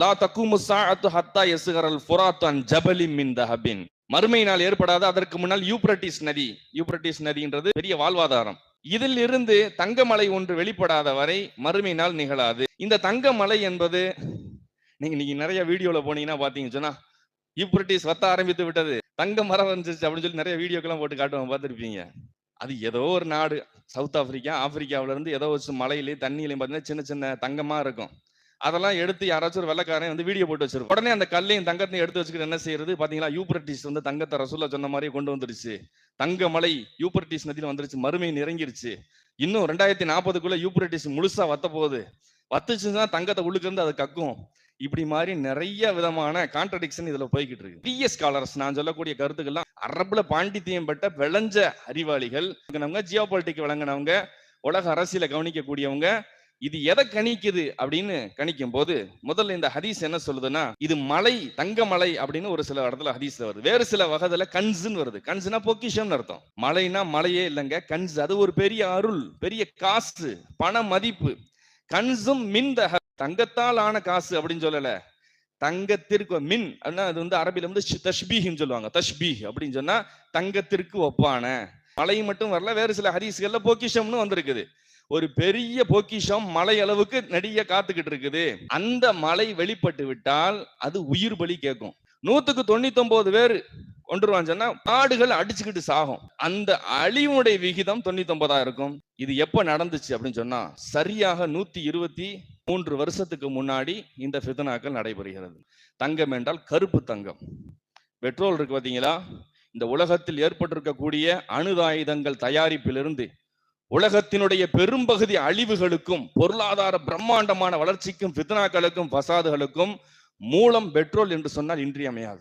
லா தக்கூமு ஸாஅத்து ஹத்தா யஸ்கரல் ஃபுராத்து அன் ஜபலின் மின் தஹபின். மறுமை நாள் ஏற்படாத, அதற்கு முன்னால் யூப்ரட்டிஸ் நதின்றது பெரிய வாழ்வாதாரம். இதில் இருந்து தங்கமலை ஒன்று வெளிப்படாத வரை மறுமை நாள் நிகழாது. இந்த தங்கமலை என்பது நீங்க நிறைய வீடியோல போனீங்கன்னா பாத்தீங்கன்னு சொன்னா, யூப்ரட்டிஸ் வத்த ஆரம்பித்து விட்டது, தங்க மரம் வந்துச்சு அப்படின்னு சொல்லி நிறைய வீடியோக்கெல்லாம் போட்டு காட்டுவாங்க, பார்த்துருப்பீங்க. அது ஏதோ ஒரு நாடு, சவுத் ஆப்பிரிக்காவில இருந்து ஏதோ ஒரு மலையிலேயே தண்ணியிலையும் பார்த்தீங்கன்னா சின்ன சின்ன தங்கமா இருக்கும். அதெல்லாம் எடுத்து யாராச்சும் ஒரு வெள்ளக்காரன் வந்து வீடியோ போட்டு வச்சிருக்கும். உடனே அந்த கல்லையும் தங்கத்தையும் எடுத்து வச்சுக்கிட்டு என்ன செய்யறது பாத்தீங்களா, யூப்ரட்டிஸ் வந்து தங்கத்தை ரசூலா சொன்ன மாதிரி கொண்டு வந்துருச்சு, தங்க மலை யூப்ரட்டிஸ் நதியில வந்துருச்சு, மறுமை இறங்கிருச்சு, இன்னும் 2040க்குள்ள யூப்ரட்டிஸ் முழுசா வத்த போகுது, வத்துச்சுன்னா தங்கத்தை உள்ளுக்கு இருந்து அதை கக்கும். இப்படி மாதிரி நிறைய விதமான கான்ட்ரடிக்ஷன் இதுல போய்கிட்டு இருக்கு. பெரிய ஸ்காலர்ஸ் நான் சொல்லக்கூடிய கருத்துக்கள்லாம் அரபுல பாண்டித்தியம் பெற்ற விளைஞ்ச அறிவாளிகள், ஜியோ பொலிட்டிக் விளங்கினவங்க, உலக அரசியலை கவனிக்கக்கூடியவங்க, இது எதை கணிக்குது அப்படின்னு கணிக்கும் போது முதல்ல இந்த ஹதீஸ் என்ன சொல்லுதுன்னா, இது மலை, தங்க மலை அப்படின்னு ஒரு சில இடத்துல ஹதீஸ்ல வருது. வேறு சில வகையில கன்ஸ்ன்னு வருது. கன்ஸ்னா பொக்கிஷம்னு அர்த்தம். மலைனா மலையே இல்லைங்க, கன்ஸ். அது ஒரு பெரிய அருள், பெரிய காசு, பண மதிப்பு. கன்சும் மின் தங்கத்தால் ஆன காசு அப்படின்னு சொல்லல, தங்கத்திற்கு மின் அப்படின்னா அது வந்து அரபில வந்து தஷ்பீஹ்னு சொல்லுவாங்க. தஷ்பீஹ் அப்படின்னு சொன்னா தங்கத்திற்கு ஒப்பான. மலை மட்டும் வரல, வேறு சில ஹதீஸ்கள்ல பொக்கிஷம்னு வந்திருக்குது. ஒரு பெரிய பொக்கிஷம் மலை அளவுக்கு நெடிய காத்துக்கிட்டு இருக்குது. அந்த மலை வெளிப்பட்டு விட்டால் அது உயிர் பலி கேட்கும். 100க்கு 99 பேர் கொண்டுருவான்னு சொன்னா நாடுகள் அடிச்சுக்கிட்டு சாகும். அந்த அழிவுடைய விகிதம் 99 இருக்கும். இது எப்ப நடந்துச்சு அப்படின்னு சொன்னா, சரியாக 123 வருஷத்துக்கு முன்னாடி இந்த ஃபித்னாக்கள் நடைபெறுகிறது. தங்கம் என்றால் கருப்பு தங்கம். பெட்ரோல் இருக்கு பாத்தீங்களா, இந்த உலகத்தில் ஏற்பட்டிருக்கக்கூடிய அணுதாயுதங்கள் தயாரிப்பிலிருந்து உலகத்தினுடைய பெரும்பகுதி அழிவுகளுக்கும் பொருளாதார பிரம்மாண்டமான வளர்ச்சிக்கும் ஃபித்னாக்களுக்கும் ஃபசாதுகளுக்கும் மூலம் பெட்ரோல் என்று சொன்னால் இன்றியமையாது.